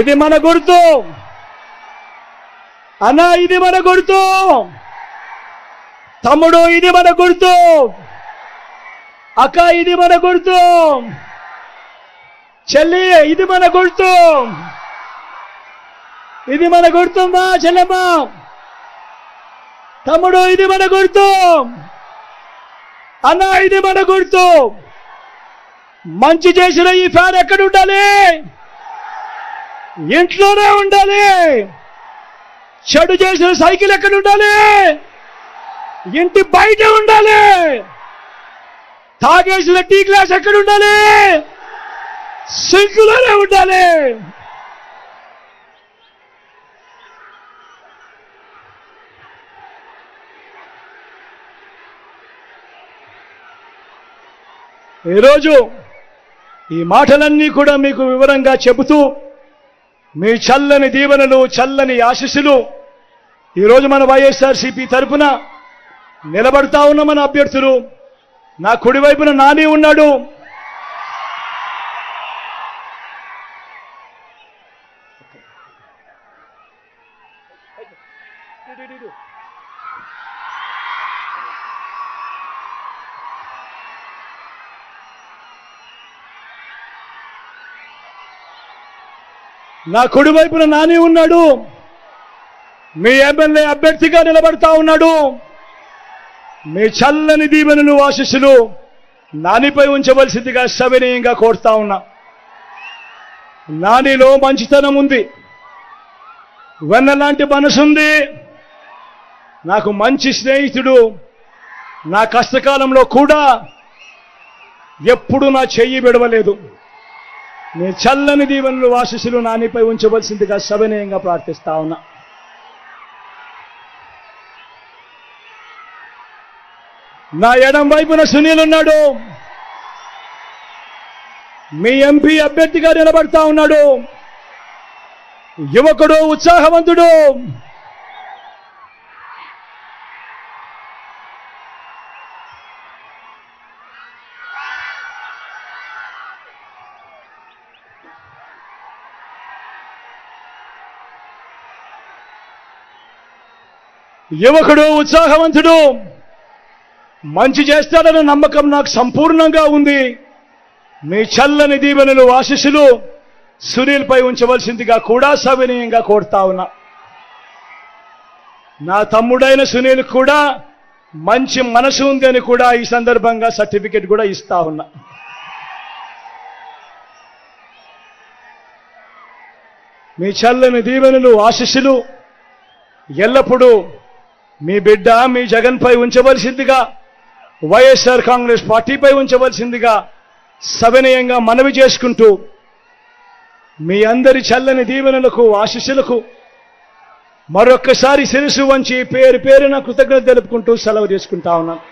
ఇది మన గుర్తు అన్నా, ఇది మన గుర్తు తమ్ముడు, ఇది మన గుర్తు అక్క, ఇది మన గుర్తు చెల్లి, ఇది మన గుర్తు. ఇది మన గుర్తుందా చెల్లెమ్మ? తమ్ముడు, ఇది మన గుర్తు అన్న, ఇది మన గుర్తు. మంచి చేసిన ఈ ఫ్యాన్ ఎక్కడ ఉండాలి? ఇంట్లోనే ఉండాలి. చెడు చేసిన సైకిల్ ఎక్కడ ఉండాలి? ఇంటి బయట ఉండాలి. తాగేసిన టీ గ్లాస్ ఎక్కడ ఉండాలి? సింకులోనే ఉండాలి. ఈరోజు ఈ మాటలన్నీ కూడా మీకు వివరంగా చెబుతూ మీ చల్లని దీవెనలు, చల్లని ఆశీస్సులు ఈరోజు మన వైఎస్ఆర్సీపీ తరఫున నిలబడతా ఉన్న మన అభ్యర్థులు, నా కుడివైపున నాని ఉన్నాడు, నా కుడివైపున నాని ఉన్నాడు, మీ ఎమ్మెల్యే అభ్యర్థిగా నిలబడతా ఉన్నాడు. మీ చల్లని దీవెనలు, ఆశీస్సులు నానిపై ఉంచవలసిందిగా సవినయంగా కోరుతా ఉన్నా. నానిలో మంచితనం ఉంది, వెన్నలాంటి మనసుంది, నాకు మంచి స్నేహితుడు. నా కష్టకాలంలో కూడా ఎప్పుడు నా చెయ్యి విడవలేదు. మీ చల్లని దీవెనలు, ఆశీస్సులు నానిపై ఉంచవలసిందిగా సవినయంగా ప్రార్థిస్తా ఉన్నా. నా ఎడం వైపున సునీల్ ఉన్నాడు, మీ ఎంపీ అభ్యర్థిగా నిలబడతా ఉన్నాడు. యువకుడు, ఉత్సాహవంతుడు. యువకుడు, ఉత్సాహవంతుడు, మంచి చేస్తాడన్న నమ్మకం నాకు సంపూర్ణంగా ఉంది. మీ చల్లని దీవెనలు, ఆశీస్సులు సునీల్పై ఉంచవలసిందిగా కూడా సవినయంగా కోరుతా ఉన్నా. నా తమ్ముడైన సునీల్ కూడా మంచి మనసు ఉంది అని కూడా ఈ సందర్భంగా సర్టిఫికెట్ కూడా ఇస్తా ఉన్నా. మీ చల్లని దీవెనలు, ఆశీస్సులు ఎల్లప్పుడూ మీ బిడ్డ, మీ జగన్పై ఉంచవలసిందిగా, వైఎస్ఆర్ కాంగ్రెస్ పార్టీపై ఉంచవలసిందిగా సవినయంగా మనవి చేసుకుంటూ, మీ అందరి చల్లని దీవెనలకు, ఆశీస్సులకు మరొక్కసారి శిరస్సు వంచి పేరు పేరున కృతజ్ఞత తెలుపుకుంటూ సెలవు తీసుకుంటా ఉన్నాను.